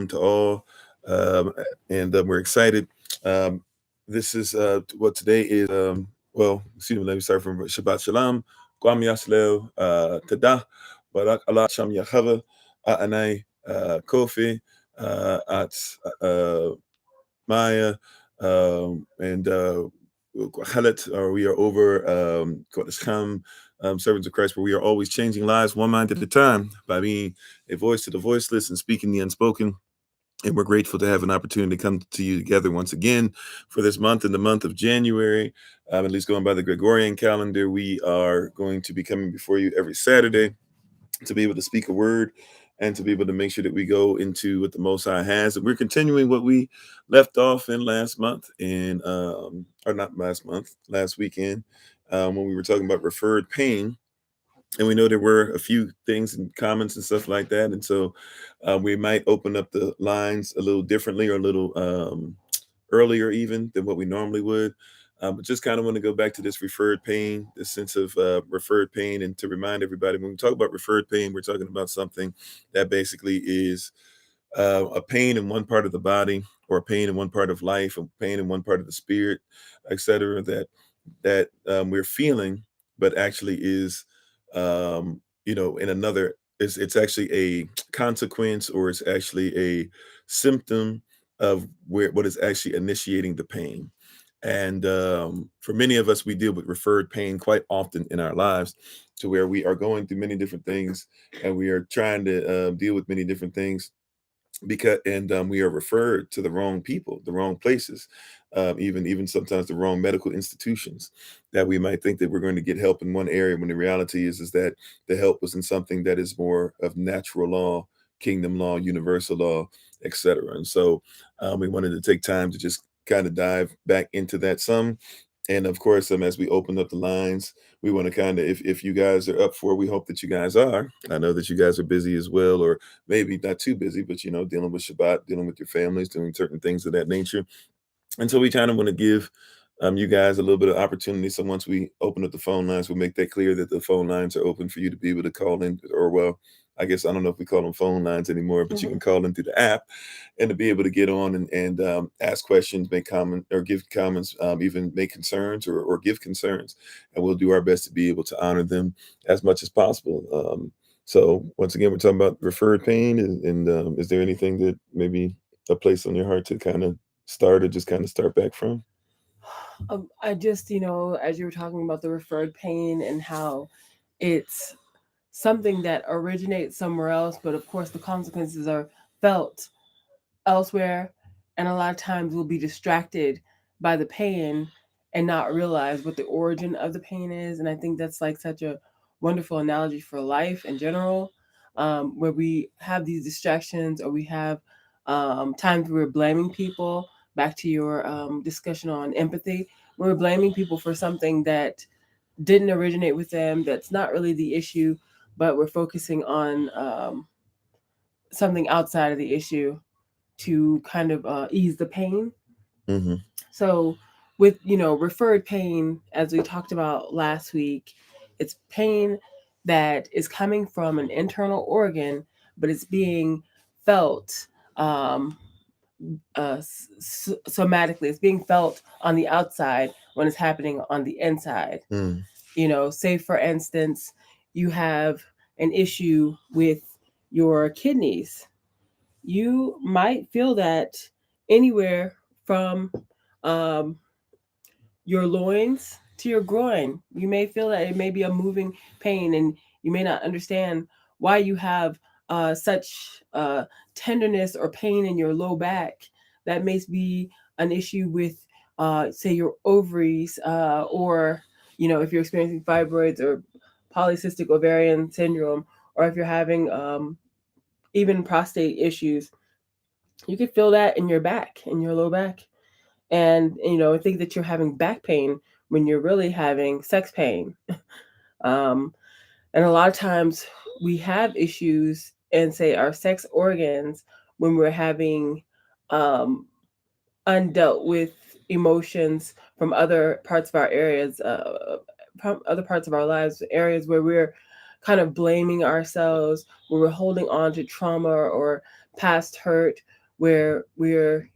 to all, um, and we're excited. Um, this is what today is. Well, excuse me. Let me start from Shabbat Shalom. Kwam Yasleo Tada Barak Allah Sham Yahava Anai Kofi at Maya and Khalet, or we are over Kodesh Ham, servants of Christ, where we are always changing lives one mind at a time by being a voice to the voiceless and speaking the unspoken. And we're grateful to have an opportunity to come to you together once again for this month, in the month of January. At least going by the Gregorian calendar, we are going to be coming before you every Saturday to be able to speak a word and to be able to make sure that we go into what the Most High has. And we're continuing what we left off in last month, or not last month, last weekend, when we were talking about referred pain. And we know there were a few things and comments and stuff like that. And so we might open up the lines a little differently, or a little earlier even than what we normally would. But just kind of want to go back to this referred pain, this sense of referred pain, and to remind everybody, when we talk about referred pain, we're talking about something that basically is a pain in one part of the body, or a pain in one part of life, a pain in one part of the spirit, etc. That we're feeling, but actually is, in another. It's actually a consequence, or it's actually a symptom of what is actually initiating the pain. And for many of us, we deal with referred pain quite often in our lives, to where we are going through many different things, and we are trying to deal with many different things, we are referred to the wrong people, the wrong places, even sometimes the wrong medical institutions, that we might think that we're going to get help in one area, when the reality is that the help was in something that is more of natural law, kingdom law, universal law, etc. And so we wanted to take time to just kind of dive back into that some. And of course, as we open up the lines, we want to kind of, if you guys are up for it, we hope that you guys are. I know that you guys are busy as well, or maybe not too busy, but dealing with Shabbat, dealing with your families, doing certain things of that nature. And so we kind of want to give you guys a little bit of opportunity. So once we open up the phone lines, we'll make that clear that the phone lines are open for you to be able to call in, or well, I guess I don't know if we call them phone lines anymore, but you can call in through the app, and to be able to get on and ask questions, make comment or give comments, even make concerns, or give concerns, and we'll do our best to be able to honor them as much as possible. So once again, we're talking about referred pain, and is there anything that maybe a place on your heart to kind of start, or just kind of start back from? I just, as you were talking about the referred pain and how it's something that originates somewhere else, but of course the consequences are felt elsewhere. And a lot of times we'll be distracted by the pain and not realize what the origin of the pain is. And I think that's like such a wonderful analogy for life in general, where we have these distractions, or we have times where we're blaming people. Back to your discussion on empathy, we're blaming people for something that didn't originate with them, that's not really the issue, but we're focusing on something outside of the issue to kind of ease the pain. Mm-hmm. So, with referred pain, as we talked about last week, it's pain that is coming from an internal organ, but it's being felt um, somatically. It's being felt on the outside when it's happening on the inside. Mm. Say for instance, you have an issue with your kidneys. You might feel that anywhere from um, your loins to your groin. You may feel that it may be a moving pain, and you may not understand why you have such tenderness or pain in your low back. That may be an issue with, say, your ovaries, or if you're experiencing fibroids or polycystic ovarian syndrome, or if you're having even prostate issues. You can feel that in your back, in your low back, and think that you're having back pain when you're really having sex pain. um, and a lot of times we have issues in, say, our sex organs when we're having um, undealt with emotions from other parts of our areas, from other parts of our lives, areas where we're kind of blaming ourselves, where we're holding on to trauma or past hurt, where we're,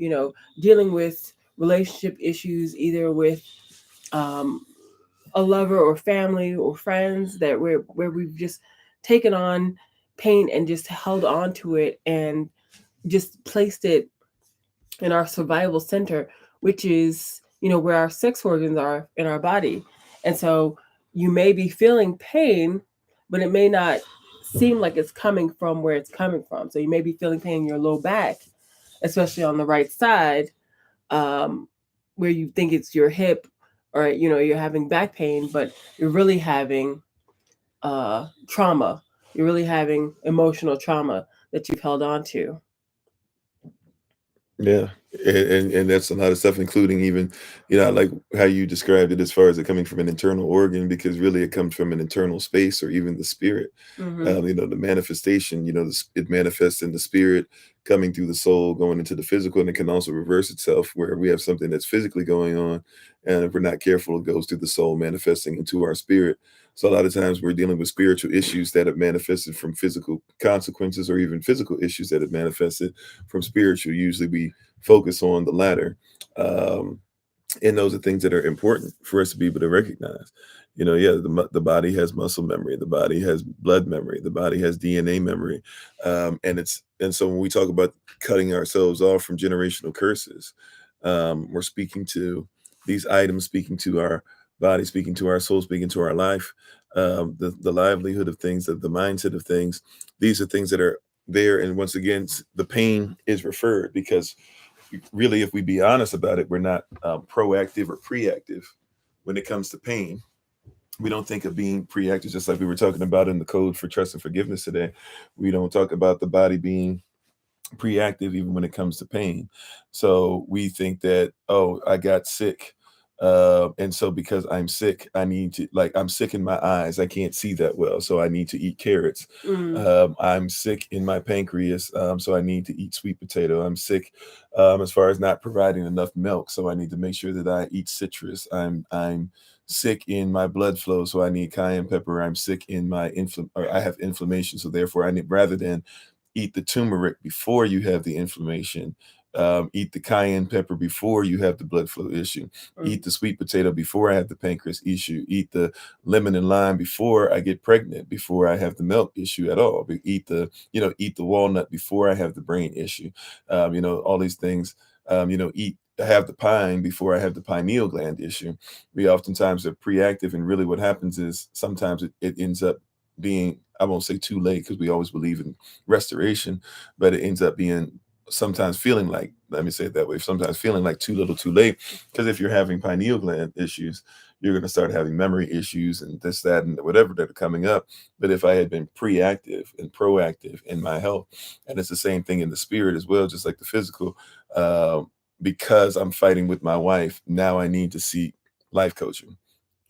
dealing with relationship issues, either with um, a lover or family or friends, that where we've just taken on pain and just held on to it and just placed it in our survival center, which is, where our sex organs are in our body. And so you may be feeling pain, but it may not seem like it's coming from where it's coming from. So you may be feeling pain in your low back, especially on the right side, um, where you think it's your hip, or you're having back pain, but you're really having trauma. You're really having emotional trauma that you've held on to. Yeah, and that's a lot of stuff, including even, I like how you described it as far as it coming from an internal organ, because really it comes from an internal space or even the spirit. Mm-hmm. The manifestation, it manifests in the spirit, coming through the soul, going into the physical, and it can also reverse itself where we have something that's physically going on, and if we're not careful, it goes through the soul, manifesting into our spirit. So a lot of times we're dealing with spiritual issues that have manifested from physical consequences, or even physical issues that have manifested from spiritual. Usually we focus on the latter. Um, and those are things that are important for us to be able to recognize. Yeah, the body has muscle memory, the body has blood memory, the body has DNA memory. And so when we talk about cutting ourselves off from generational curses, we're speaking to these items, speaking to our body, speaking to our soul, speaking to our life, the livelihood of things, the mindset of things. These are things that are there. And once again, the pain is referred, because really, if we be honest about it, we're not proactive or preactive when it comes to pain. We don't think of being preactive, just like we were talking about in the code for trust and forgiveness today. We don't talk about the body being preactive even when it comes to pain. So we think that, oh, I got sick. And so because I'm sick, I need to, like, I'm sick in my eyes. I can't see that well. So I need to eat carrots. Mm. I'm sick in my pancreas. So I need to eat sweet potato. I'm sick as far as not providing enough milk. So I need to make sure that I eat citrus. I'm sick in my blood flow. So I need cayenne pepper. I'm sick in my or I have inflammation. So therefore I need, rather than eat the turmeric before you have the inflammation. Eat the cayenne pepper before you have the blood flow issue. Eat the sweet potato before I have the pancreas issue. Eat the lemon and lime before I get pregnant, before I have the milk issue at all. Eat the walnut before I have the brain issue. All these things. Eat have the pine before I have the pineal gland issue. We oftentimes are preactive, and really what happens is sometimes it ends up being, I won't say too late, because we always believe in restoration, but it ends up being sometimes feeling like, let me say it that way, sometimes feeling like too little too late. Because if you're having pineal gland issues, you're going to start having memory issues and this, that, and whatever that are coming up. But if I had been preactive and proactive in my health, and it's the same thing in the spirit as well, just like the physical, because I'm fighting with my wife, now I need to seek life coaching.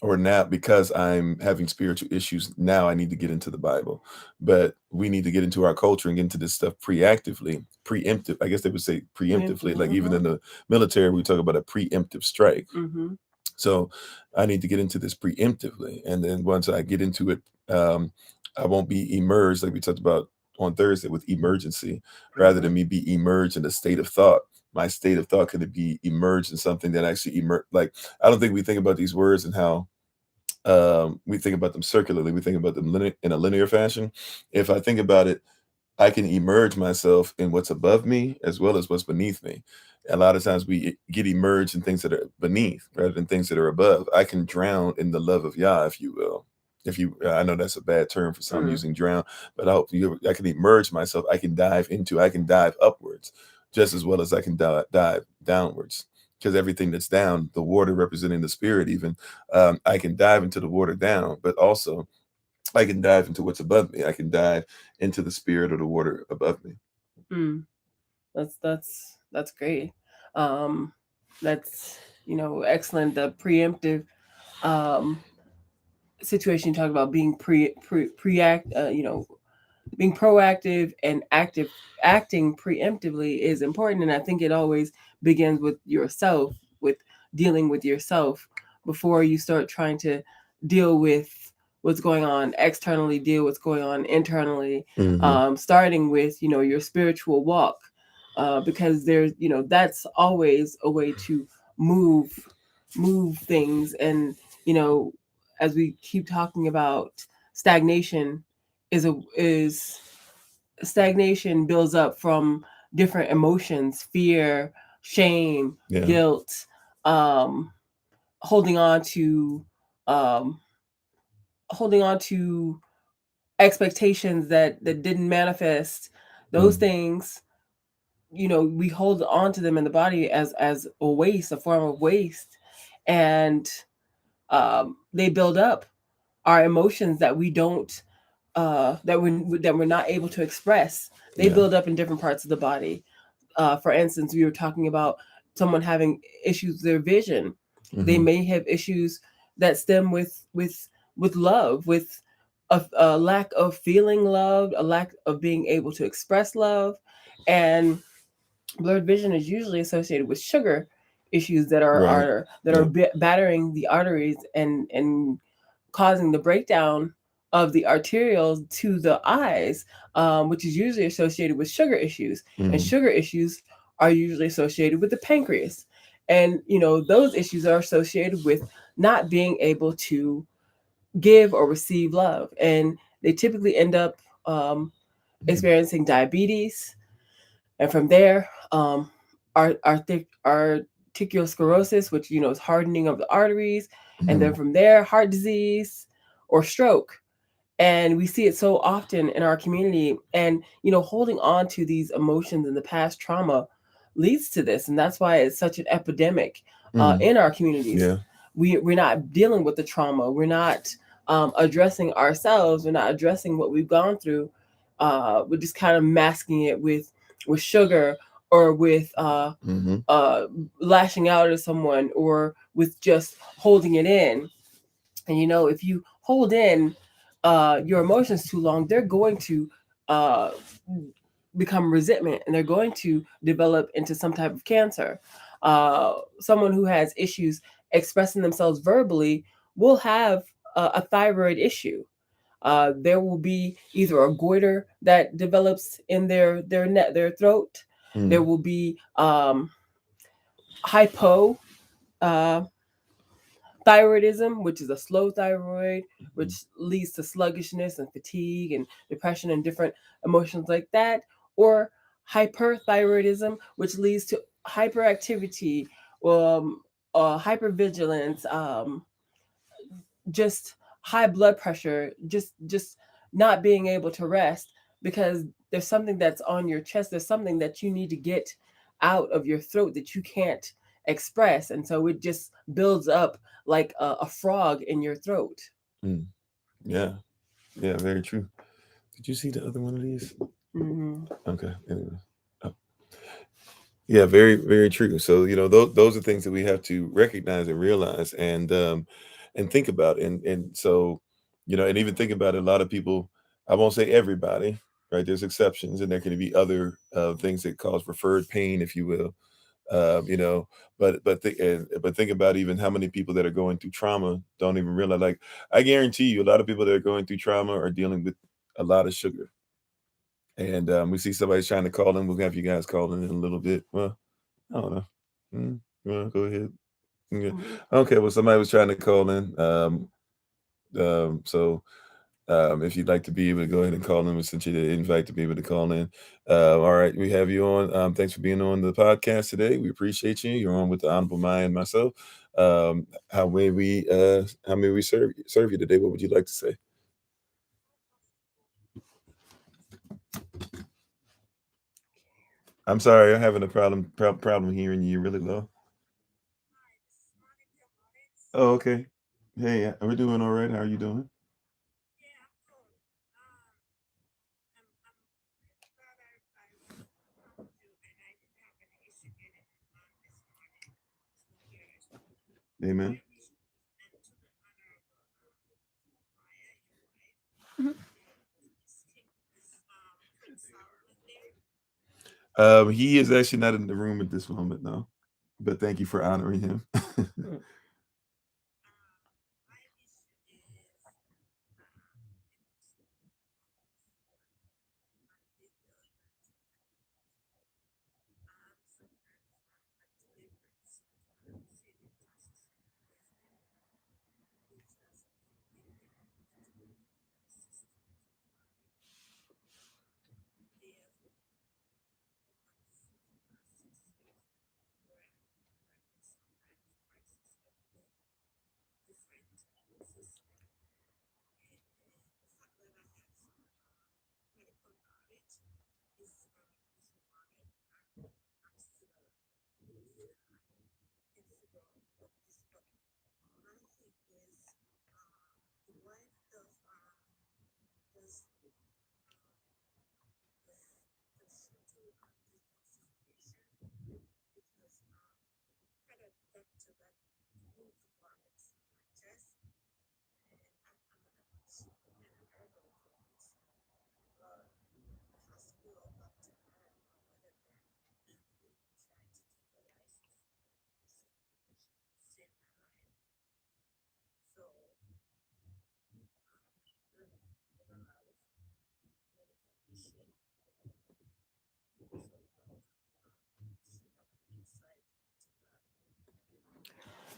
Or now, because I'm having spiritual issues, now I need to get into the Bible. But we need to get into our culture and get into this stuff preemptive. I guess they would say preemptively. Like even in the military, we talk about a preemptive strike. Mm-hmm. So I need to get into this preemptively. And then once I get into it, I won't be emerged, like we talked about on Thursday, with emergency, rather than me be emerged in a state of thought. My state of thought could be emerged in something that actually like, I don't think we think about these words and how we think about them circularly. We think about them in a linear fashion. If I think about it, I can emerge myself in what's above me as well as what's beneath me. A lot of times we get emerged in things that are beneath rather than things that are above. I can drown in the love of Yah, if you will. I know that's a bad term for some using drown, but I can emerge myself. I can dive upwards just as well as I can dive downwards. Because everything that's down, the water representing the spirit, even, I can dive into the water down, but also I can dive into what's above me. I can dive into the spirit or the water above me. Mm. That's great. Um, that's excellent. The preemptive um, situation you talk about, being preact, being proactive and acting preemptively is important, and I think it always begins with yourself, with dealing with yourself before you start trying to deal with what's going on externally, deal what's going on internally, Mm-hmm. starting with, your spiritual walk, because there's, that's always a way to move things. And, as we keep talking about stagnation, is stagnation builds up from different emotions: fear, shame, Yeah. guilt, um, holding on to um, holding on to expectations that didn't manifest. Those things, we hold on to them in the body as a waste, a form of waste, and they build up our emotions that we don't that we're not able to express. They Yeah. build up in different parts of the body. For instance, we were talking about someone having issues with their vision. They Mm-hmm. may have issues that stem with love, with a lack of feeling loved, a lack of being able to express love. And blurred vision is usually associated with sugar issues that Right. are battering the arteries and causing the breakdown of the arterioles to the eyes, which is usually associated with sugar issues. And Mm-hmm. sugar issues are usually associated with the pancreas. And, those issues are associated with not being able to give or receive love. And they typically end up experiencing diabetes. And from there, arteriosclerosis, which, is hardening of the arteries. And then Mm-hmm. from there, heart disease or stroke. And we see it so often in our community. And, holding on to these emotions and the past trauma leads to this. And that's why it's such an epidemic Mm-hmm. in our communities. Yeah. We're not dealing with the trauma. We're not addressing ourselves. We're not addressing what we've gone through. We're just kind of masking it with sugar, or with Mm-hmm. uh, lashing out at someone, or with just holding it in. And, if you hold in your emotions too long, they're going to uh, become resentment, and they're going to develop into some type of cancer. Someone who has issues expressing themselves verbally will have a thyroid issue. There will be either a goiter that develops in their throat. There Mm-hmm. will be hypo uh, thyroidism, which is a slow thyroid, which leads to sluggishness and fatigue and depression and different emotions like that. Or hyperthyroidism, which leads to hyperactivity, um, hypervigilance, just high blood pressure, just not being able to rest, because there's something that's on your chest. There's something that you need to get out of your throat that you can't express, and so it just builds up like a frog in your throat. Mm. Yeah. Yeah. Very true. Did you see the other one of these? Mm-hmm. Okay. Anyway. Oh. Yeah. Very, very true. So, those are things that we have to recognize and realize, and think about. And so, and even think about it, a lot of people, I won't say everybody, right? There's exceptions, and there can be other things that cause referred pain, if you will. You know, but think about even how many people that are going through trauma don't even realize. Like, I guarantee you, a lot of people that are going through trauma are dealing with a lot of sugar. And we see somebody's trying to call in. We'll have you guys call in a little bit. Well, I don't know. Well, go ahead. Yeah. Okay. Well, somebody was trying to call in. So if you'd like to be able to go ahead and call in, we sent you the invite to be able to call in. All right, we have you on. Thanks for being on the podcast today. We appreciate you. You're on with the Honorable Maya and myself. How may we serve you today? What would you like to say? I'm sorry, I'm having a problem hearing you. You're really low. Oh, okay. Hey, we're doing all right. How are you doing? Amen. He is actually not in the room at this moment, no. But thank you for honoring him.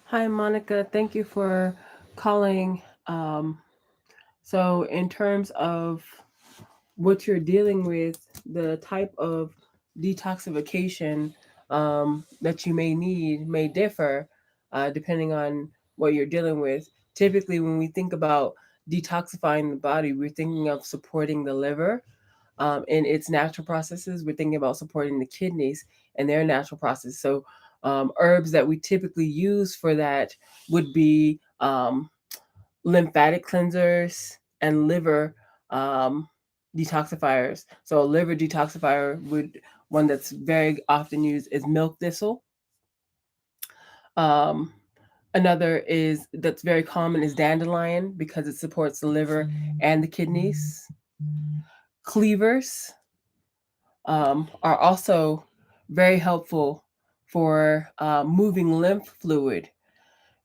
Hi, Monica. Thank you for calling. So, in terms of what you're dealing with, the type of detoxification that you may need may differ depending on what you're dealing with. Typically, when we think about detoxifying the body, we're thinking of supporting the liver in its natural processes. We're thinking about supporting the kidneys and their natural process. So, herbs that we typically use for that would be lymphatic cleansers and liver um, detoxifiers. So, a liver detoxifier would one that's very often used is milk thistle. Um, Another is that's very common is dandelion because it supports the liver and the kidneys. Cleavers are also very helpful for moving lymph fluid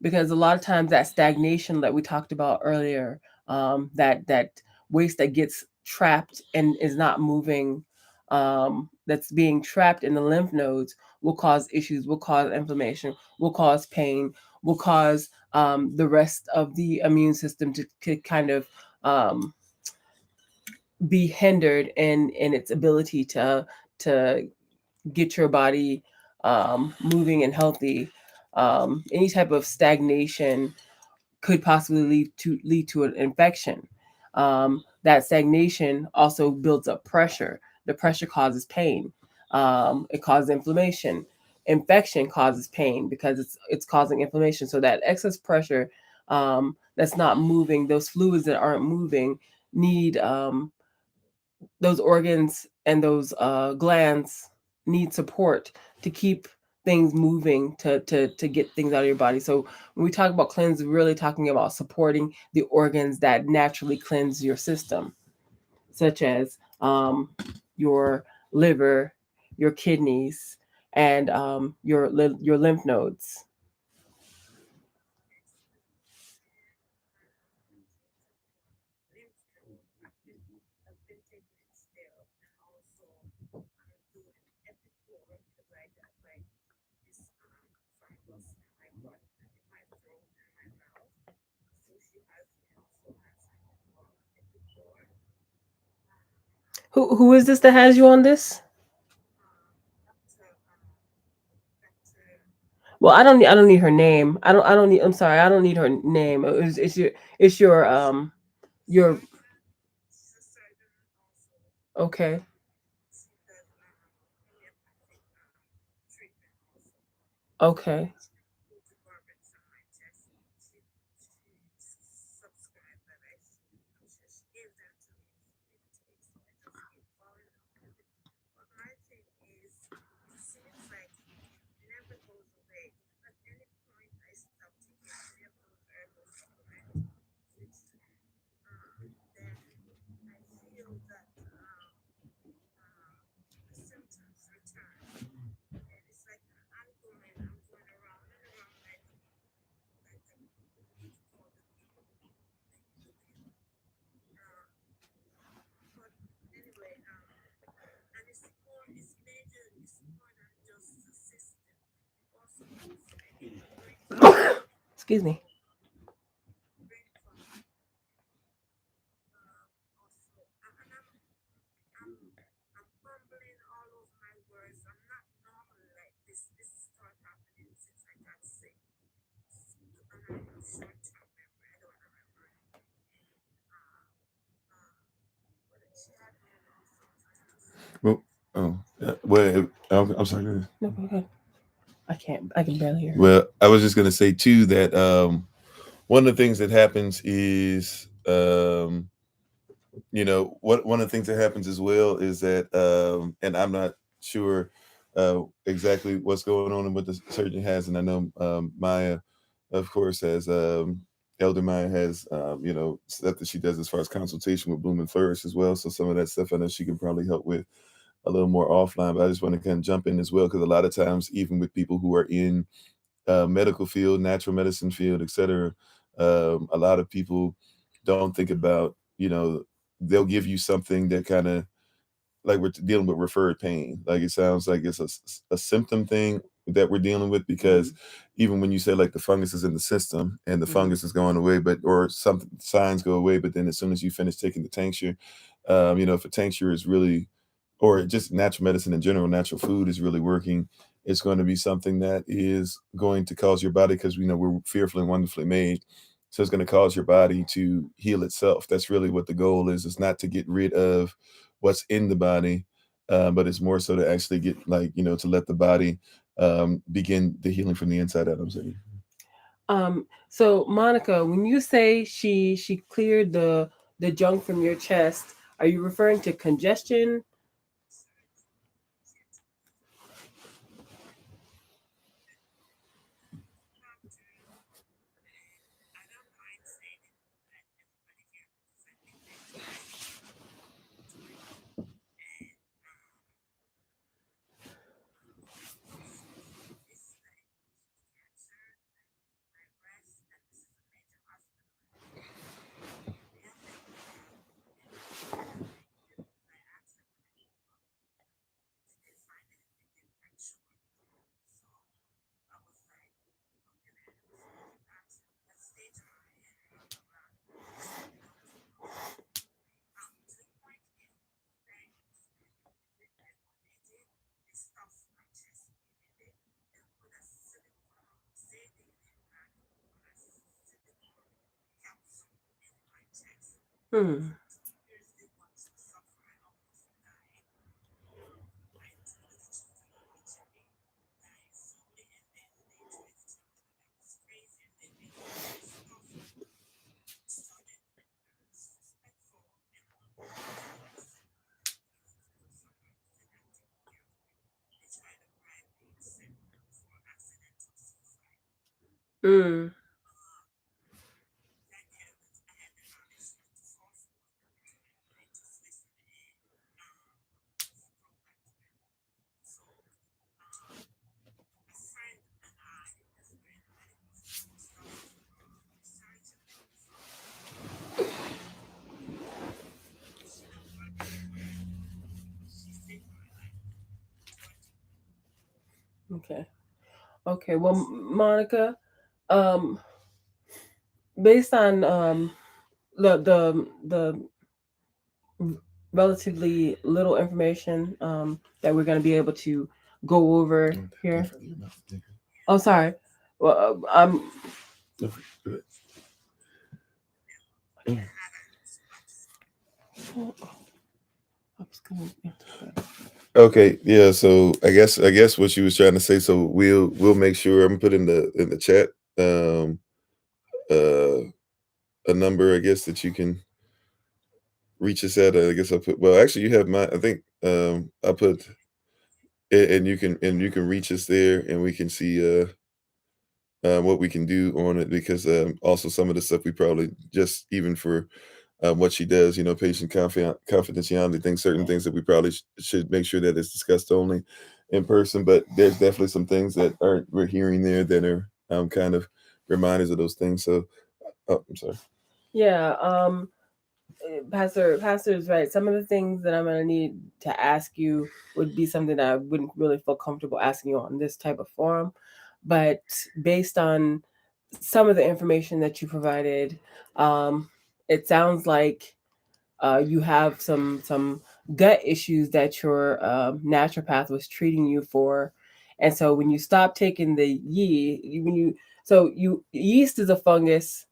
because a lot of times that stagnation that we talked about earlier, that waste that gets trapped and is not moving, that's being trapped in the lymph nodes will cause issues, will cause inflammation, will cause pain, will cause the rest of the immune system to kind of um, be hindered in its ability to get your body moving and healthy. Any type of stagnation could possibly lead to an infection. That stagnation also builds up pressure. The pressure causes pain. It causes inflammation. Infection causes pain because it's causing inflammation. So that excess pressure that's not moving, those fluids that aren't moving, need those organs and those glands need support to keep things moving to get things out of your body. So when we talk about cleanse, we're really talking about supporting the organs that naturally cleanse your system, such as your liver, your kidneys, and your lymph nodes. Who is this that has you on this? Well, I don't need her name. I don't need. I'm sorry. I don't need her name. It's your okay. Okay. Excuse me. Well, well, I'm sorry. Go ahead. No, go ahead. I can't. I can barely hear her. Well, I was just gonna say too that one of the things that happens is what one of the things that happens as well is that and I'm not sure exactly what's going on and what the surgeon has, and I know Maya, of course, has Elder Maya has stuff that she does as far as consultation with Bloom and Flourish as well. So some of that stuff I know she can probably help with a little more offline. But I just want to kind of jump in as well because a lot of times, even with people who are in medical field, natural medicine field, etc., a lot of people don't think about they'll give you something that kind of like we're dealing with referred pain. Like it sounds like it's a symptom thing that we're dealing with, because even when you say like the fungus is in the system and the fungus is going away, but or some signs go away, but then as soon as you finish taking the tincture, if a tincture is really, or just natural medicine in general, natural food is really working, it's going to be something that is going to cause your body, because we know we're fearfully and wonderfully made. So it's going to cause your body to heal itself. That's really what the goal is. It's not to get rid of what's in the body, but it's more so to actually get to let the body begin the healing from the inside out. I'm saying. So Monica, when you say she cleared the junk from your chest, are you referring to congestion? Hmm. Mm. Okay. Okay. Well, Monica, um, based on the relatively little information that we're going to be able to go over here. Oh, sorry. Well, Okay, yeah. So I guess what you was trying to say. So we'll make sure I'm put in the chat uh a number, I guess, that you can reach us at. I guess I put. Well, actually, you have my. I think I put, and you can reach us there, and we can see what we can do on it, because also some of the stuff we probably just even for what she does, patient confidentiality things, certain things that we probably should make sure that it's discussed only in person. But there's definitely some things that we're hearing there that are kind of reminders of those things. So, oh, I'm sorry. Yeah. Pastor is right. Some of the things that I'm gonna need to ask you would be something that I wouldn't really feel comfortable asking you on this type of forum. But based on some of the information that you provided, um, it sounds like you have some gut issues that your naturopath was treating you for, and so when you stop taking the yeast is a fungus,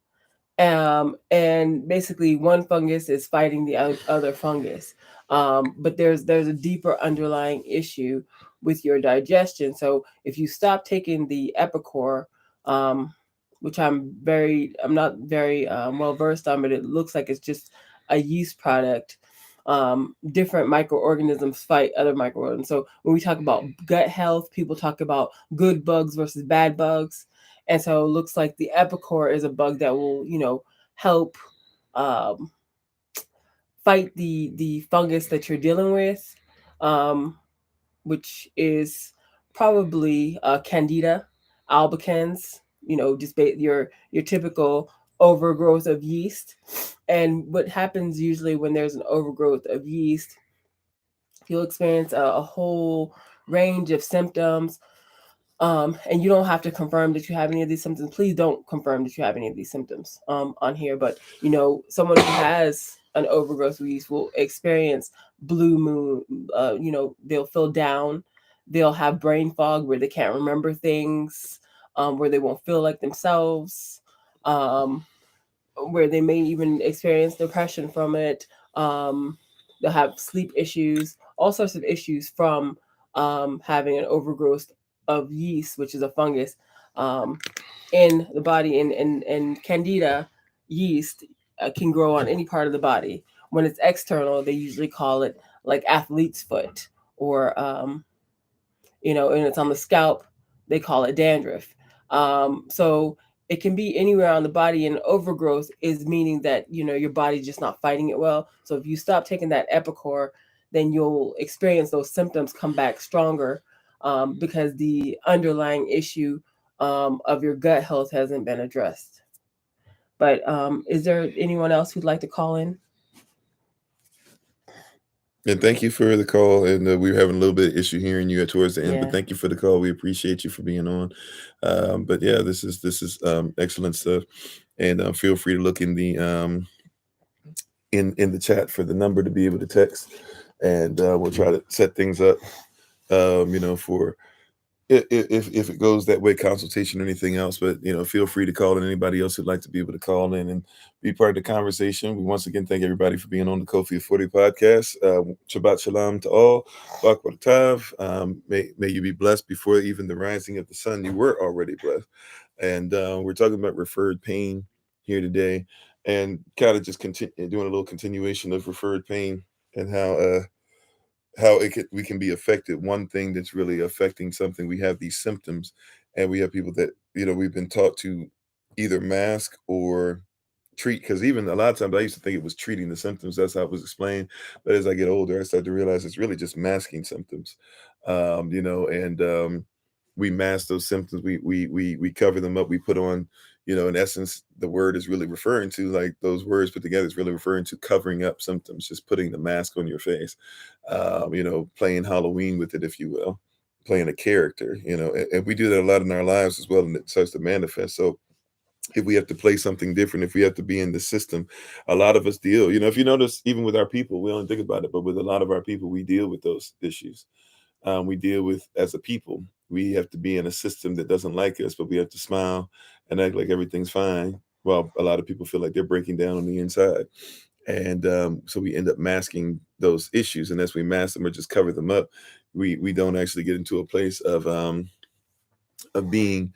and basically one fungus is fighting the other fungus. But there's a deeper underlying issue with your digestion. So if you stop taking the Epicor, um, which I'm not very well versed on, but it looks like it's just a yeast product. Different microorganisms fight other microorganisms. So when we talk about gut health, people talk about good bugs versus bad bugs. And so it looks like the epicor is a bug that will, help um, fight the fungus that you're dealing with, um, which is probably Candida albicans. Just your typical overgrowth of yeast. And what happens usually when there's an overgrowth of yeast, you'll experience a whole range of symptoms, And you don't have to confirm that you have any of these symptoms. Please don't confirm that you have any of these symptoms on here. But, someone who has an overgrowth of yeast will experience blue moon. They'll feel down. They'll have brain fog where they can't remember things, where they won't feel like themselves, where they may even experience depression from it. They'll have sleep issues, all sorts of issues from having an overgrowth of yeast, which is a fungus in the body. And Candida yeast can grow on any part of the body. When it's external, they usually call it like athlete's foot, or and it's on the scalp, they call it dandruff. So it can be anywhere on the body, and overgrowth is meaning that your body's just not fighting it well. So if you stop taking that Epicor, then you'll experience those symptoms come back stronger, because the underlying issue of your gut health hasn't been addressed. But is there anyone else who'd like to call in? And thank you for the call. And we were having a little bit of issue hearing you towards the end, Yeah. but thank you for the call. We appreciate you for being on. But yeah, this is excellent stuff. And feel free to look in the in the chat for the number to be able to text, and we'll try to set things up. For if it goes that way, consultation or anything else. But feel free to call in. Anybody else who'd like to be able to call in and be part of the conversation. We once again thank everybody for being on the Kofi 40 podcast. Shabbat Shalom to all. Baruch Tav. May you be blessed before even the rising of the sun. You were already blessed. And we're talking about referred pain here today, and kind of just doing a little continuation of referred pain and how we can be affected. One thing that's really affecting something, we have these symptoms, and we have people that we've been taught to either mask or treat, because even a lot of times I used to think it was treating the symptoms. That's how it was explained. But as I get older, I start to realize it's really just masking symptoms. And we mask those symptoms. We cover them up. We put on, in essence, the word is really referring to, like, those words put together is really referring to covering up symptoms, just putting the mask on your face. Playing Halloween with it, if you will, playing a character. And we do that a lot in our lives as well, and it starts to manifest. So if we have to play something different, if we have to be in the system, a lot of us deal, if you notice, even with our people, we don't think about it, but with a lot of our people, we deal with those issues. We deal with, as a people, we have to be in a system that doesn't like us, but we have to smile and act like everything's fine. Well, a lot of people feel like they're breaking down on the inside. And so we end up masking those issues. And as we mask them or just cover them up, we don't actually get into a place of being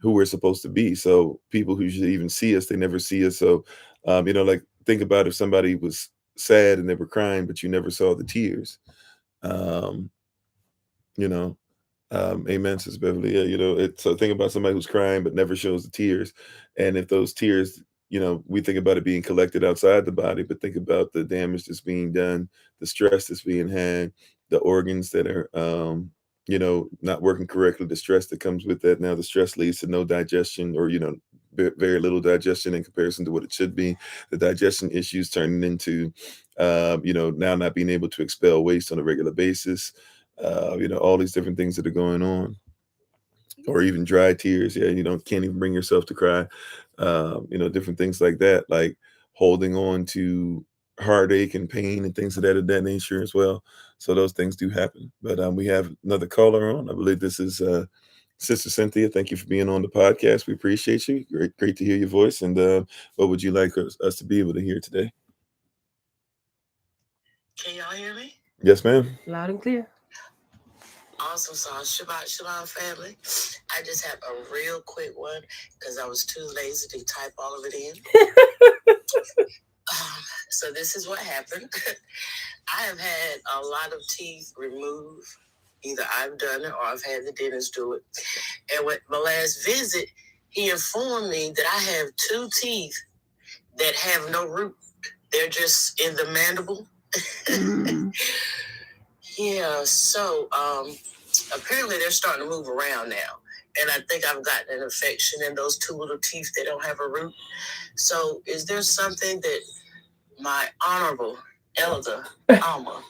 who we're supposed to be. So people who should even see us, they never see us. So, like, think about if somebody was sad and they were crying, but you never saw the tears. Um, you know, Amen, says Beverly. Yeah, so think about somebody who's crying but never shows the tears. And if those tears, we think about it being collected outside the body, but think about the damage that's being done, the stress that's being had, the organs that are, not working correctly, the stress that comes with that. Now, the stress leads to no digestion, or, very little digestion in comparison to what it should be. The digestion issues turning into, now not being able to expel waste on a regular basis. All these different things that are going on, or even dry tears. Yeah, can't even bring yourself to cry. Different things like that, like holding on to heartache and pain and things of that nature as well. So those things do happen. But we have another caller on. I believe this is Sister Cynthia. Thank you for being on the podcast. We appreciate you. Great to hear your voice. And what would you like us to be able to hear today? Can y'all hear me? Yes, ma'am. Loud and clear. Awesome sauce. Shabbat Shalom, family. I just have a real quick one because I was too lazy to type all of it in. So this is what happened. I have had a lot of teeth removed. Either I've done it or I've had the dentist do it. And with my last visit, he informed me that I have 2 teeth that have no root. They're just in the mandible. Yeah, so apparently they're starting to move around now. And I think I've gotten an infection in those 2 little teeth that don't have a root. So is there something that my honorable elder, Alma,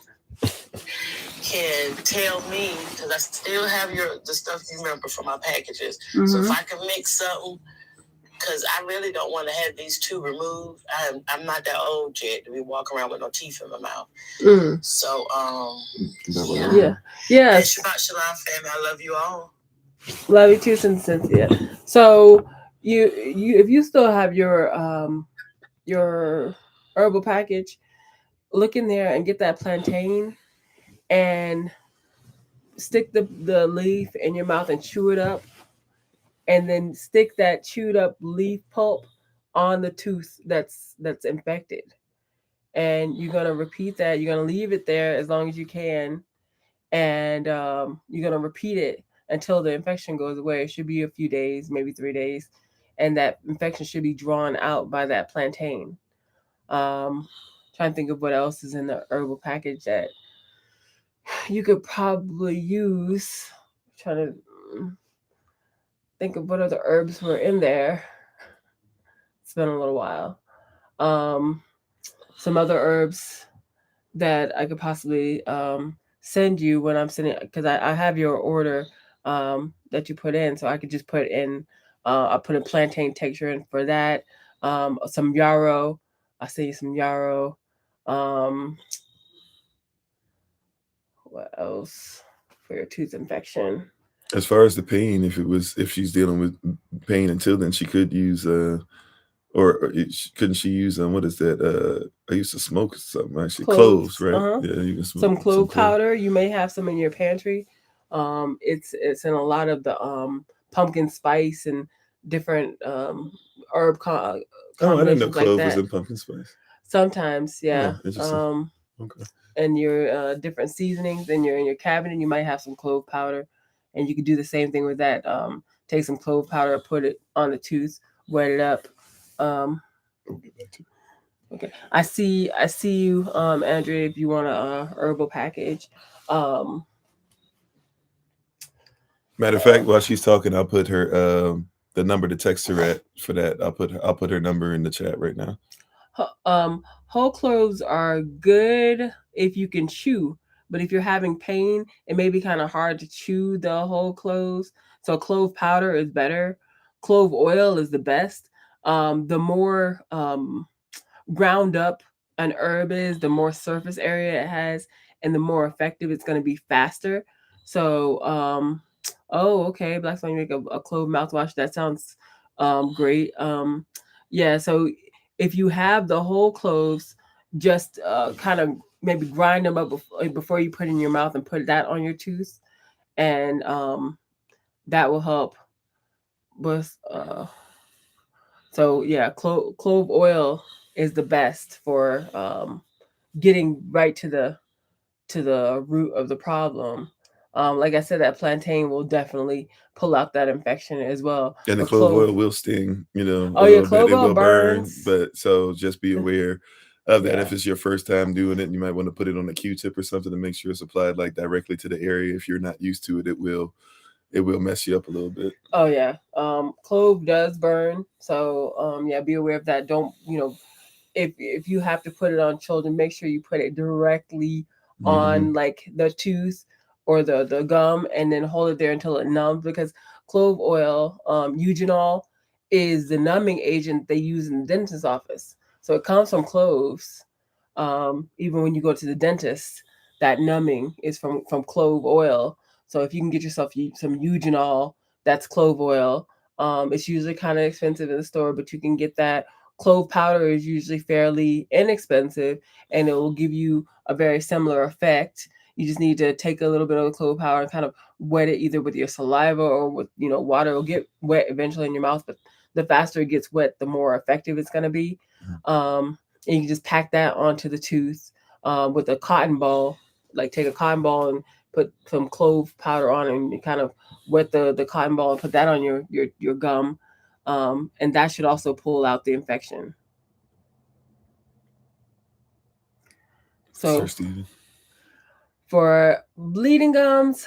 can tell me, because I still have the stuff you remember from my packages. So if I can mix something, because I really don't want to have these two removed. I'm not that old yet to be walking around with no teeth in my mouth. So yeah. Yes. Shabbat Shalom, family. I love you all. Love you too, Cynthia. So you if you still have your herbal package, look in there and get that plantain and stick the leaf in your mouth and chew it up, and then stick that chewed up leaf pulp on the tooth that's infected. And you're gonna repeat that. You're gonna leave it there as long as you can, and you're gonna repeat it until the infection goes away. It should be a few days, maybe 3 days, and that infection should be drawn out by that plantain. Trying to think of what else is in the herbal package that you could probably use. Trying to think of what other herbs were in there. It's been a little while. Some other herbs that I could possibly send you when I'm sending, because I have your order that you put in, so I could just put in, I'll put a plantain texture in for that. Some yarrow. I'll send you some yarrow. What else for your tooth infection? As far as the pain, if she's dealing with pain until then, she could use couldn't she use what is that? I used to smoke something actually. Cloves, right? Yeah, you can smoke some clove powder. You may have some in your pantry. It's in a lot of the pumpkin spice and different herb combinations. Oh, I didn't know clove like was in pumpkin spice. Sometimes, yeah. Oh, okay. And your different seasonings in your cabinet, you might have some clove powder, and you could do the same thing with that. Take some clove powder, put it on the tooth, wet it up. Okay, I see you, Andrea. If you want a herbal package, matter of fact, while she's talking, I'll put her the number to text her at for that. I'll put her number in the chat right now. Whole cloves are good if you can chew, but if you're having pain, it may be kind of hard to chew the whole cloves. So clove powder is better. Clove oil is the best. The more ground up an herb is, the more surface area it has, and the more effective it's going to be faster. So, oh, okay, Black Swan, you make a clove mouthwash. That sounds great. Yeah, so if you have the whole cloves, just kind of maybe grind them up before you put it in your mouth and put that on your tooth, and that will help with. So yeah, clove oil is the best for getting right to the root of the problem. Like I said, that plantain will definitely pull out that infection as well. And the clove oil will sting, Oh yeah, clove oil will burns. But so just be aware of that. If it's your first time doing it, you might want to put it on a Q-tip or something to make sure it's applied like directly to the area. If you're not used to it, it will mess you up a little bit. Oh yeah, clove does burn, so yeah, be aware of that. Don't if you have to put it on children, make sure you put it directly on like the tooth or the gum, and then hold it there until it numbs, because clove oil, eugenol, is the numbing agent they use in the dentist's office. So it comes from cloves. Even when you go to the dentist, that numbing is from clove oil. So if you can get yourself some eugenol, that's clove oil. It's usually kind of expensive in the store, but you can get that. Clove powder is usually fairly inexpensive, and it will give you a very similar effect. You just need to take a little bit of the clove powder and kind of wet it either with your saliva or with water. It'll get wet eventually in your mouth, but the faster it gets wet, the more effective it's going to be. And you can just pack that onto the tooth with a cotton ball. Like take a cotton ball and put some clove powder on it, and kind of wet the cotton ball and put that on your gum. And that should also pull out the infection. So for bleeding gums,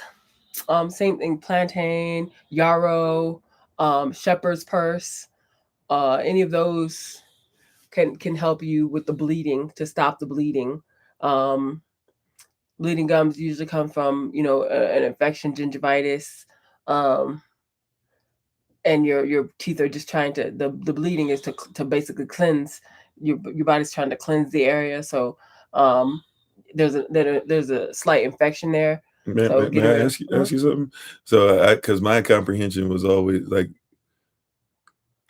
same thing: plantain, yarrow, shepherd's purse. Any of those can help you with the bleeding, to stop the bleeding. bleeding gums usually come from, an infection, gingivitis, and your teeth are just trying to, the bleeding is to basically cleanse your body's trying to cleanse the area. So there's a slight infection there. May I ask you something? So because my comprehension was always like,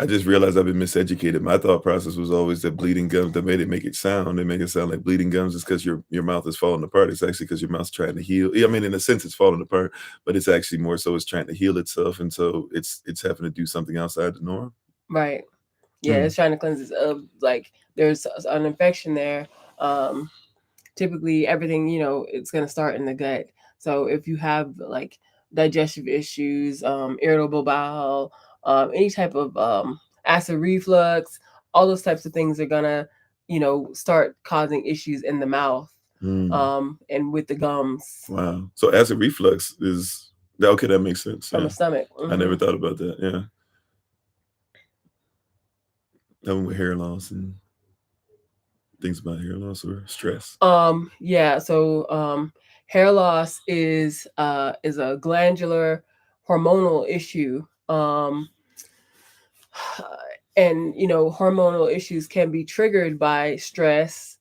I just realized I've been miseducated. My thought process was always that bleeding gums, that made it make it sound like bleeding gums is because your mouth is falling apart. It's actually because your mouth's trying to heal. I mean, in a sense, it's falling apart, but it's actually more so it's trying to heal itself, and so it's having to do something outside the norm. Right. Yeah, it's trying to cleanse it. Like there's an infection there. Typically, everything it's going to start in the gut. So if you have like digestive issues, irritable bowel, any type of acid reflux, all those types of things are gonna, start causing issues in the mouth, and with the gums. Wow. So acid reflux is okay. That makes sense. From the stomach. I never thought about that. Yeah. That one with hair loss and things about hair loss or stress. Yeah. So hair loss is a glandular hormonal issue. And hormonal issues can be triggered by stress.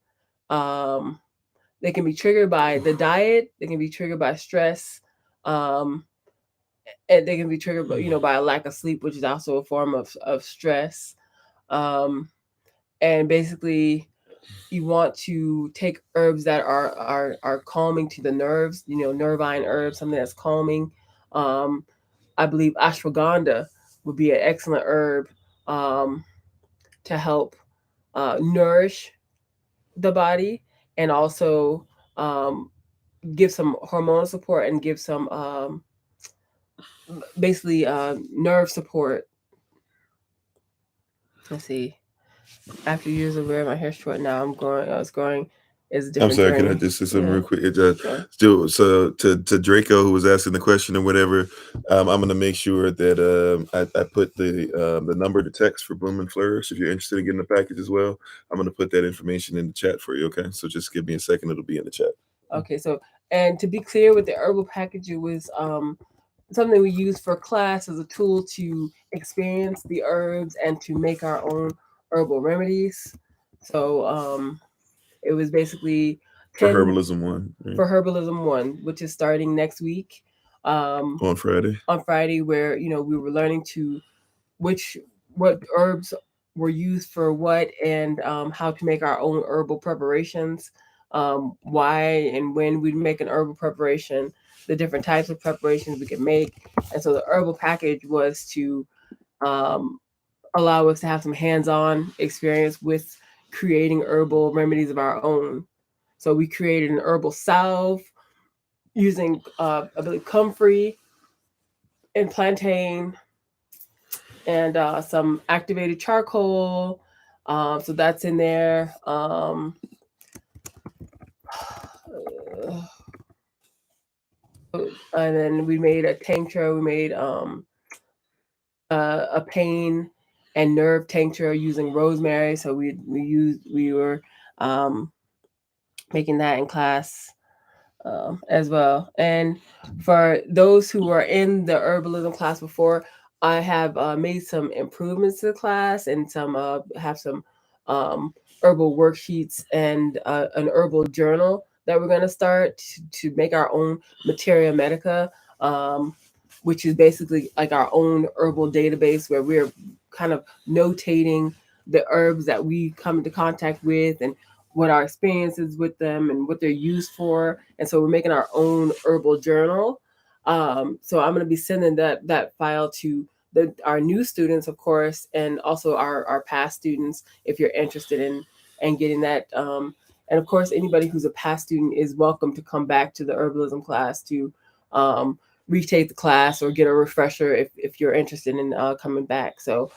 They can be triggered by the diet. They can be triggered by stress. And they can be triggered by a lack of sleep, which is also a form of stress. And basically, you want to take herbs that are calming to the nerves, nervine herbs, something that's calming. I believe ashwagandha would be an excellent herb to help nourish the body, and also give some hormonal support and give some basically nerve support. Let's see. After years of wearing my hair short, now I was growing. Is a different I'm sorry, journey. can I just say something real quick? Sure. Still, so to Draco, who was asking the question or whatever, I'm going to make sure that I put the number to text for Bloom and Flourish. If you're interested in getting the package as well, I'm going to put that information in the chat for you. Okay, so just give me a second; it'll be in the chat. Okay, so and to be clear, with the herbal package, it was something we used for class as a tool to experience the herbs and to make our own herbal remedies. So it was basically for Herbalism 1. Right? For Herbalism 1, which is starting next week. On Friday. On Friday, where we were learning what herbs were used for what, and how to make our own herbal preparations. Why and when we'd make an herbal preparation, the different types of preparations we could make. And so the herbal package was to allow us to have some hands-on experience with creating herbal remedies of our own. So we created an herbal salve using, I believe, comfrey and plantain and some activated charcoal. So that's in there. And then we made a tincture. We made a pain and nerve tincture using rosemary. So we were making that in class as well. And for those who were in the herbalism class before, I have made some improvements to the class, and have some herbal worksheets and an herbal journal that we're going to start to make our own materia medica, which is basically like our own herbal database where we're kind of notating the herbs that we come into contact with and what our experiences with them and what they're used for. And so we're making our own herbal journal. So I'm going to be sending that file to our new students, of course, and also our past students, if you're interested in getting that. And of course, anybody who's a past student is welcome to come back to the herbalism class to retake the class or get a refresher if you're interested in coming back. So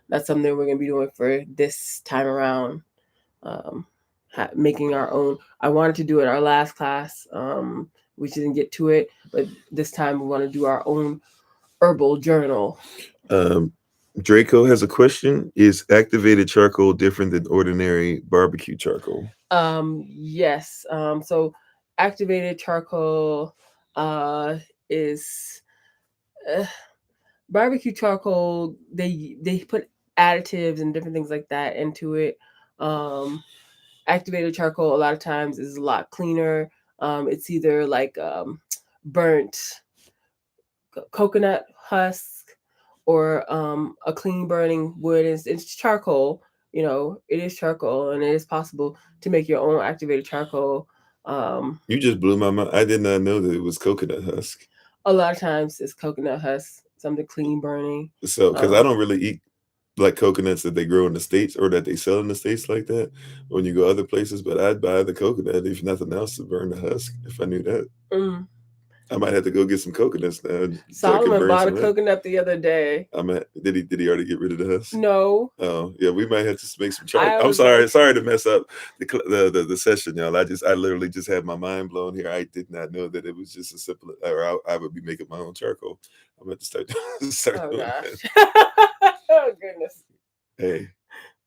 that's something we're going to be doing for this time around. Making our own. I wanted to do it our last class. We didn't get to it, but this time we want to do our own herbal journal. Draco has a question. Is activated charcoal different than ordinary barbecue charcoal? Yes. So activated charcoal is uh, barbecue charcoal. They put additives and different things like that into it. Activated charcoal a lot of times is a lot cleaner. It's either like burnt coconut husk or a clean burning wood. It's charcoal. It is charcoal, and it is possible to make your own activated charcoal. You just blew my mind. I did not know that it was coconut husk. A lot of times it's coconut husk, something clean burning. So, because I don't really eat like coconuts that they grow in the States or that they sell in the States like that when you go other places, but I'd buy the coconut if nothing else to burn the husk if I knew that. Mm. I might have to go get some coconuts now. So Solomon bought a coconut the other day. Did he already get rid of the husk? No. Oh yeah, we might have to make some try. I'm sorry to mess up the session, y'all. I literally just had my mind blown here. I did not know that it was just a simple. Or I would be making my own charcoal. I'm going to start doing gosh. that. Oh goodness. Hey,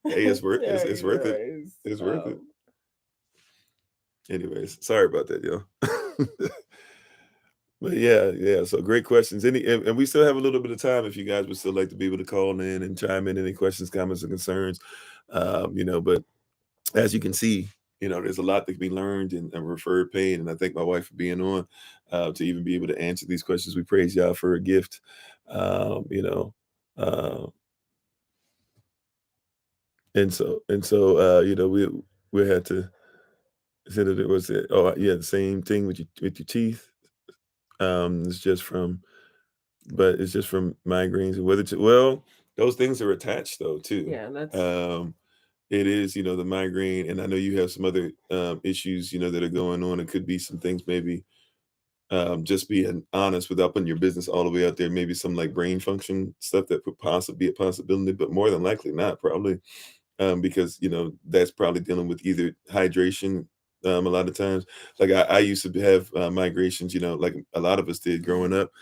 it's worth it. It's worth it. It's worth it. Anyways, sorry about that, y'all. But yeah. So great questions. And we still have a little bit of time if you guys would still like to be able to call in and chime in any questions, comments, or concerns. But as you can see, there's a lot that can be learned and referred pain. And I thank my wife for being on to even be able to answer these questions. We praise y'all for a gift. And so we had to say that it was the same thing with your teeth. It's just from migraines and whether those things are attached though too. Yeah, that's it is, the migraine, and I know you have some other issues, that are going on. It could be some things, maybe just being honest without putting your business all the way out there, maybe some like brain function stuff that could possibly be a possibility, but more than likely not, probably. Because that's probably dealing with either hydration. A lot of times, like I used to have migrations, like a lot of us did growing up,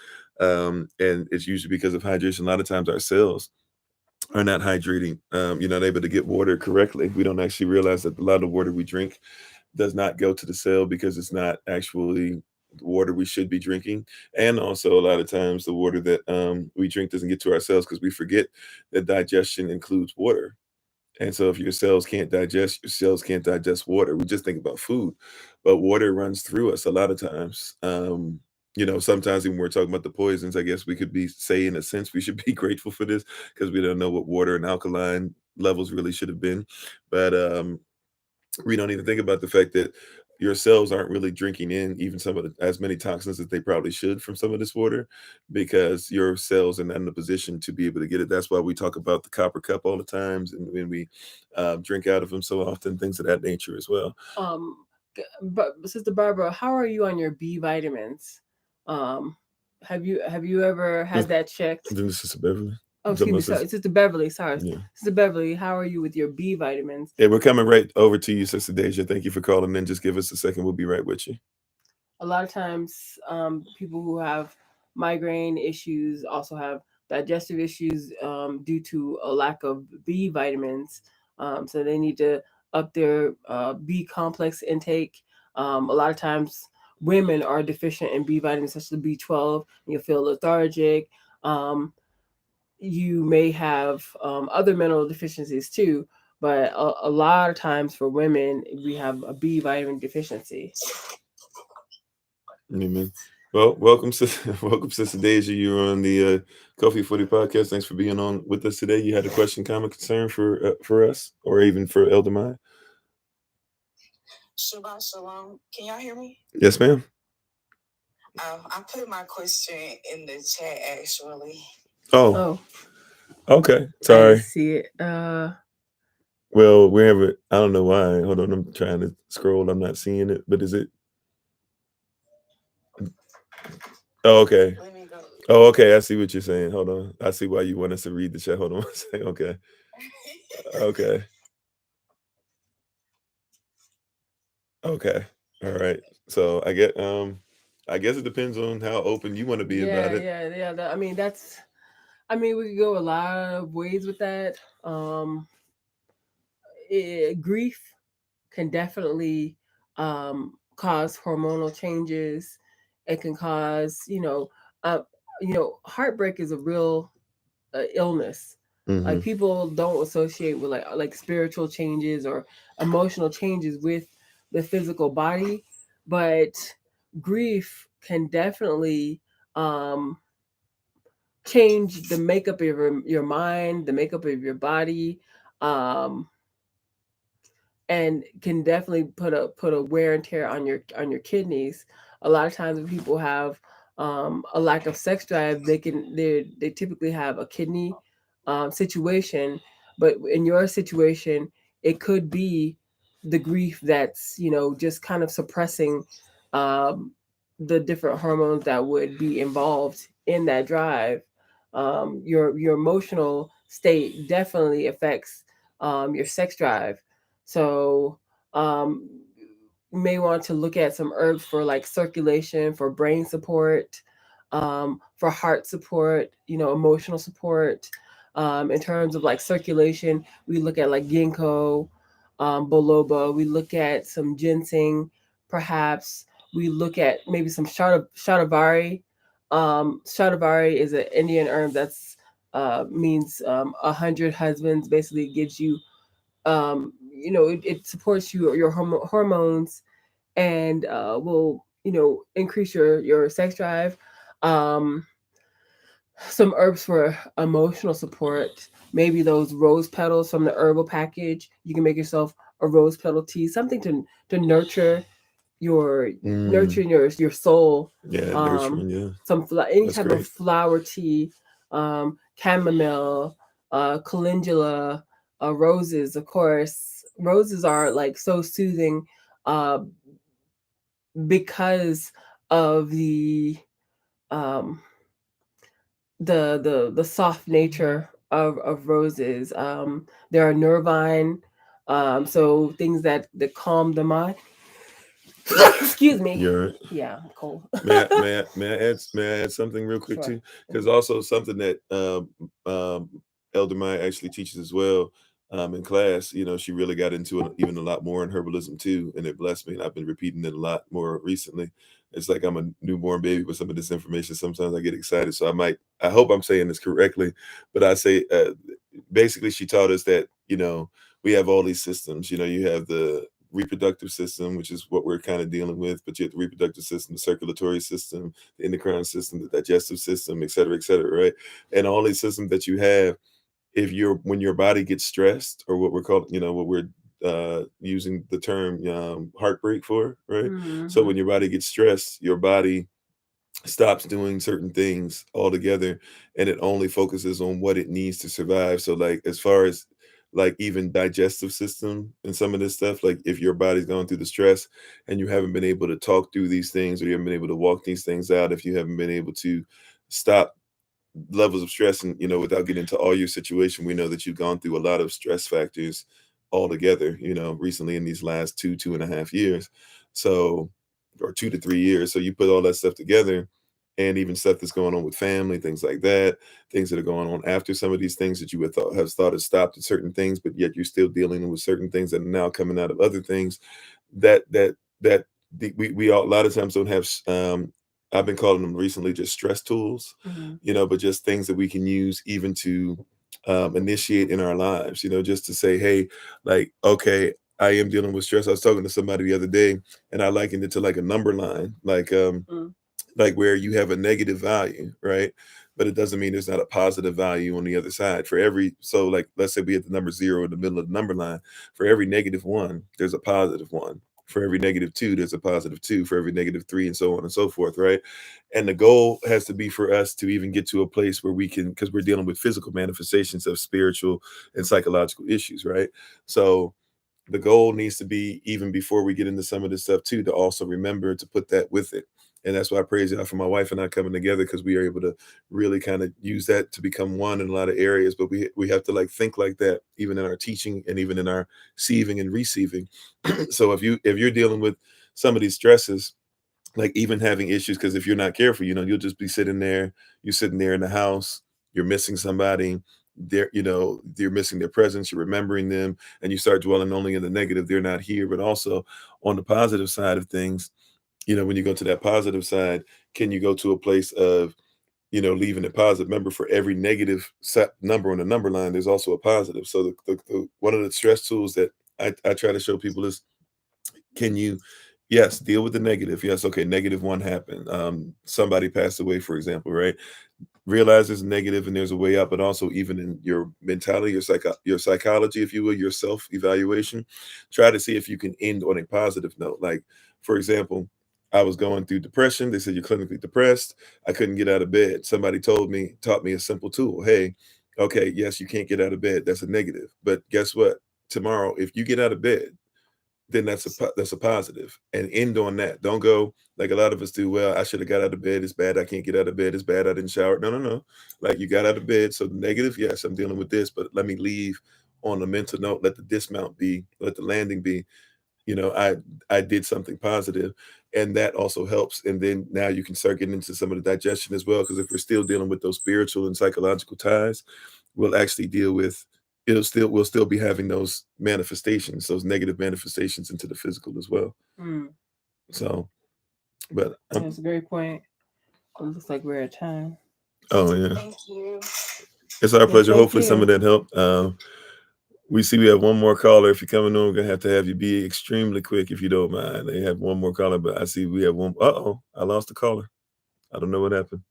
and it's usually because of hydration. A lot of times our cells are not hydrating, not able to get water correctly. We don't actually realize that a lot of water we drink does not go to the cell because it's not actually water we should be drinking. And also a lot of times the water that we drink doesn't get to our cells because we forget that digestion includes water. And so if your cells can't digest water. We just think about food, but water runs through us a lot of times. Sometimes when we're talking about the poisons, I guess we could say in a sense, we should be grateful for this because we don't know what water and alkaline levels really should have been. But we don't even think about the fact that your cells aren't really drinking in even as many toxins as they probably should from some of this water because your cells are not in a position to be able to get it. That's why we talk about the copper cup all the times, and when we drink out of them so often, things of that nature as well. But Sister Barbara, how are you on your B vitamins? Have you ever had that checked? Then this is Beverly. Oh, excuse me. Sorry, Sister Beverly. Sorry, yeah. Sister Beverly. How are you with your B vitamins? Yeah, we're coming right over to you, Sister Deja. Thank you for calling in. Just give us a second. We'll be right with you. A lot of times, people who have migraine issues also have digestive issues due to a lack of B vitamins. So they need to up their B complex intake. A lot of times, women are deficient in B vitamins, such as B12. And you'll feel lethargic. You may have other mineral deficiencies too, but a lot of times for women, we have a B vitamin deficiency. Amen. Well, welcome, Sister Deja. You're on the Kofi 40 podcast. Thanks for being on with us today. You had a question, comment, concern for us, or even for Elder Maya? Shabbat Shalom. Can y'all hear me? Yes, ma'am. I put my question in the chat actually. Oh. Okay. Sorry. I see it. Well, wherever, I don't know why. Hold on, I'm trying to scroll. I'm not seeing it, but is it? Oh, okay. Let me go. Oh, okay. I see what you're saying. Hold on. I see why you want us to read the chat. Hold on one second. Okay. Okay. Okay. All right. So I guess it depends on how open you want to be about it. Yeah. We could go a lot of ways with that. Grief can definitely cause hormonal changes. It can cause, heartbreak is a real illness. Like people don't associate with like spiritual changes or emotional changes with the physical body, but grief can definitely um, change the makeup of your mind, the makeup of your body, um, and can definitely put a wear and tear on your kidneys. A lot of times when people have a lack of sex drive, they typically have a kidney situation. But in your situation, it could be the grief that's just kind of suppressing um, the different hormones that would be involved in that drive. Your emotional state definitely affects your sex drive. So um, you may want to look at some herbs for like circulation, for brain support, for heart support, emotional support. In terms of like circulation, we look at like ginkgo, biloba. We look at some ginseng, perhaps. We look at maybe some shatavari. Shatavari is an Indian herb that's means 100 husbands. Basically, gives you it supports your hormones and will increase your sex drive. Um, some herbs for emotional support. Maybe those rose petals from the herbal package. You can make yourself a rose petal tea, something to nurture nurturing your soul. Yeah, nurturing. Yeah, Any that's type of great. flower tea, chamomile, calendula, roses. Of course, roses are like so soothing, uh, because of um, the soft nature of roses. There are nervine, so things that calm the mind. Excuse me. You're Yeah, I'm cold. may I add something real quick Sure. too? Because also something that Elder Maya actually teaches as well in class. You know, she really got into it even a lot more in herbalism too, and it blessed me. And I've been repeating it a lot more recently. It's like I'm a newborn baby with some of this information. Sometimes I get excited, so I hope I'm saying this correctly, but I say basically she taught us that we have all these systems. You have the reproductive system, which is what we're kind of dealing with, but you have the reproductive system, the circulatory system, the endocrine system, the digestive system, et cetera, right? And all these systems that you have, when your body gets stressed, or what we're calling, what we're using the term heartbreak for, right? So when your body gets stressed, your body stops doing certain things altogether, and it only focuses on what it needs to survive. So like as far as like even digestive system and some of this stuff, like if your body's going through the stress and you haven't been able to talk through these things, or you haven't been able to walk these things out, if you haven't been able to stop levels of stress, and without getting into all your situation, we know that you've gone through a lot of stress factors altogether, recently in these last 2.5 years. So, or 2 to 3 years. So you put all that stuff together, and even stuff that's going on with family, things like that, things that are going on after some of these things that you would have thought had stopped at certain things, but yet you're still dealing with certain things that are now coming out of other things. That we all, a lot of times don't have. I've been calling them recently just stress tools, but just things that we can use even to initiate in our lives. Just to say, hey, like, okay, I am dealing with stress. I was talking to somebody the other day, and I likened it to like a number line, like where you have a negative value, right? But it doesn't mean there's not a positive value on the other side. So like, let's say we had the number 0 in the middle of the number line. For every -1, there's a +1. For every -2, there's a +2. For every -3, and so on and so forth, right? And the goal has to be for us to even get to a place where we can, because we're dealing with physical manifestations of spiritual and psychological issues, right? So the goal needs to be, even before we get into some of this stuff too, to also remember to put that with it. And that's why I praise God for my wife and I coming together, because we are able to really kind of use that to become one in a lot of areas. But we have to like think like that, even in our teaching and even in our receiving and receiving. So if you're dealing with some of these stresses, like even having issues, because if you're not careful, you'll just be you're sitting there in the house, you're missing somebody, they're, you're missing their presence, you're remembering them, and you start dwelling only in the negative. They're not here. But also on the positive side of things, when you go to that positive side, can you go to a place of, leaving it positive? Remember, for every negative number on the number line, there's also a positive. So the one of the stress tools that I try to show people is, can you, yes, deal with the negative. Yes, okay, -1 happened. Somebody passed away, for example, right? Realize there's negative and there's a way out, but also even in your mentality, your psychology, if you will, your self-evaluation, try to see if you can end on a positive note. Like, for example, I was going through depression. They said you're clinically depressed. I couldn't get out of bed. Somebody taught me a simple tool. Hey, okay, yes, you can't get out of bed. That's a negative. But guess what? Tomorrow, if you get out of bed, then that's a positive, and end on that. Don't go like a lot of us do. Well, I should have got out of bed. It's bad. I can't get out of bed. It's bad. I didn't shower. No, no, no. Like, you got out of bed. So the negative, yes, I'm dealing with this, but let me leave on a mental note. Let the dismount be. Let the landing be. I did something positive, and that also helps. And then now you can start getting into some of the digestion as well. Because if we're still dealing with those spiritual and psychological ties, we'll actually deal with we'll still be having those manifestations, those negative manifestations into the physical as well. So, but that's a great point. It looks like we're at time. Oh yeah, Thank you. It's our pleasure. thank Hopefully you. some of that helped. We see we have one more caller. If you're coming on, we're gonna have you be extremely quick if you don't mind. They have one more caller, but I see we have one. I lost the caller. I don't know what happened.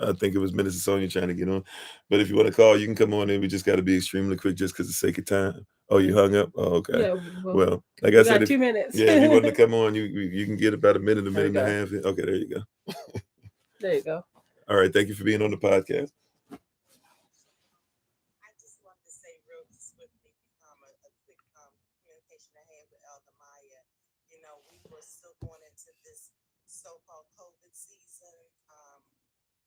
I think it was Minister Sonia trying to get on. But if you want to call, you can come on in. We just got to be extremely quick just because of the sake of time. Oh, you hung up? Oh, okay. Yeah, Well, like I said, got 2 minutes. if you want to come on, you can get about a minute and a There half. Okay, there you go. There you go. All right. Thank you for being on the podcast. I just wanted to say real swiftly, a quick communication I had with Elder Maya. We were still going into this so-called COVID season.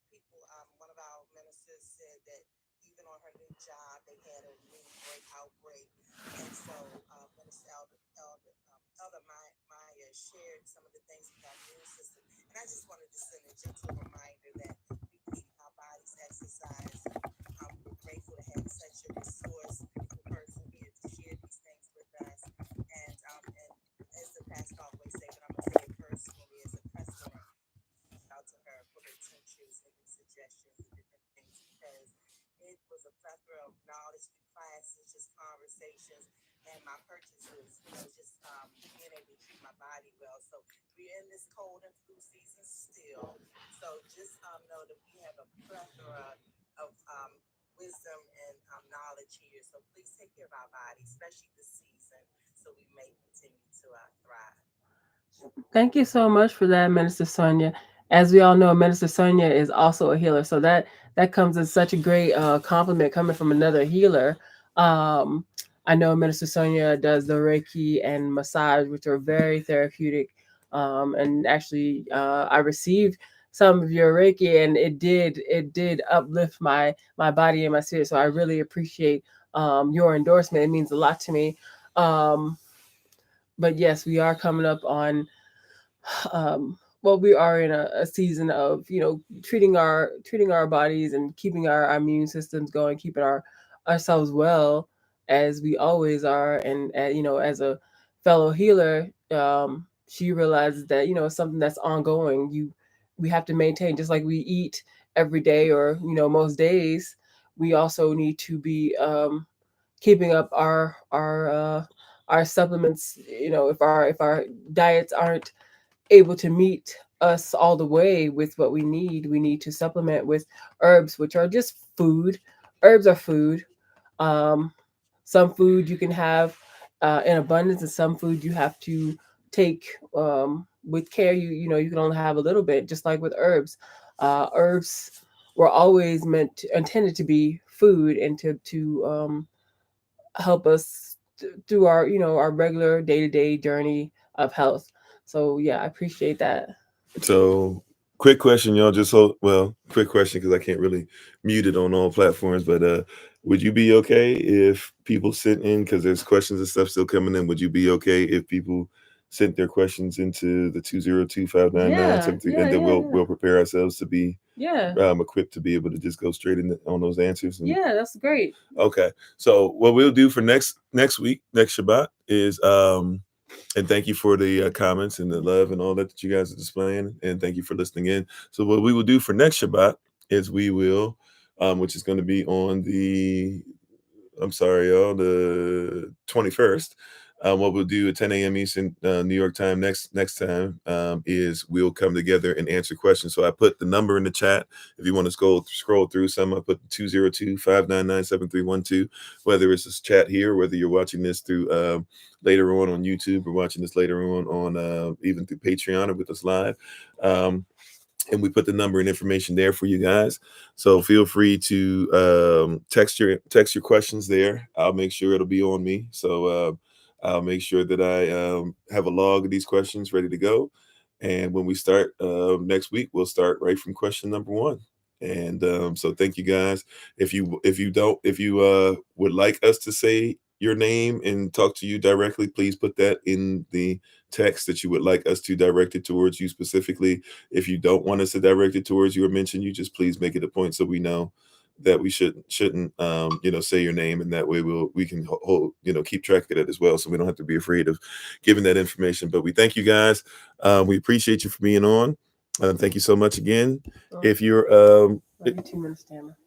People, one of our ministers said that even on her new job, they had a new outbreak. And so Minister Elder Maya shared some of the things with our immune system. And I just wanted to send a gentle reminder that we keep our bodies exercise. We're grateful to have such a resource, beautiful person here to share these things with us. And as the pastor always say, but I'm going to say it personally as a customer, out to her for her tinctures and suggestions and different things, because it was a plethora of knowledge through classes, just conversations, and my purchases, just being able to treat my body well. So we're in this cold and flu season still. So just know that we have a plethora of wisdom and knowledge here. So please take care of our body, especially this season, so we may continue to thrive. Thank you so much for that, Minister Sonia. As we all know, Minister Sonia is also a healer, so that comes as such a great compliment coming from another healer. I know Minister Sonia does the Reiki and massage, which are very therapeutic. And actually, I received some of your Reiki, and it did uplift my body and my spirit. So I really appreciate your endorsement. It means a lot to me. But yes, we are coming up on we are in a season of treating our bodies and keeping our immune systems going, keeping ourselves well, as we always are. And as a fellow healer, she realizes that it's something that's ongoing. We have to maintain, just like we eat every day, or most days. We also need to be keeping up our supplements. If our diets aren't able to meet us all the way with what we need to supplement with herbs, which are just food. Herbs are food. Some food you can have in abundance, and some food you have to take with care. You can only have a little bit, just like with herbs. Herbs were always intended to be food, and to help us through our regular day-to-day journey of health. So yeah, I appreciate that. So, quick question, y'all. Quick question, because I can't really mute it on all platforms. But would you be okay if people sent in, because there's questions and stuff still coming in? Would you be okay if people sent their questions into the 202-599-73, Yeah, and then yeah. we'll prepare ourselves to be Yeah. equipped to be able to just go straight in on those answers. And, Yeah, that's great. okay. So what we'll do for next week, next Shabbat, is and thank you for the comments and the love and all that you guys are displaying, and thank you for listening in. So what we will do for next Shabbat is we will, which is going to be on the, I'm sorry, y'all, the 21st. What we'll do at 10 a.m. Eastern New York time next time is we'll come together and answer questions. So I put the number in the chat. If you want to scroll through some, I put 202-599-7312, whether it's this chat here, whether you're watching this through later on YouTube, or watching this later on even through Patreon or with us live. And we put the number and information there for you guys. So feel free to text your questions there. I'll make sure it'll be on me. So I'll make sure that I have a log of these questions ready to go. And when we start next week, we'll start right from question number 1. And so thank you guys. If you would like us to say your name and talk to you directly, please put that in the text that you would like us to direct it towards you specifically. If you don't want us to direct it towards you or mention you, just please make it a point so we know that we shouldn't say your name, and that way we can hold, keep track of it as well, so we don't have to be afraid of giving that information. But we thank you guys. We appreciate you for being on. Thank you so much again. If you're 2 minutes, Tamara.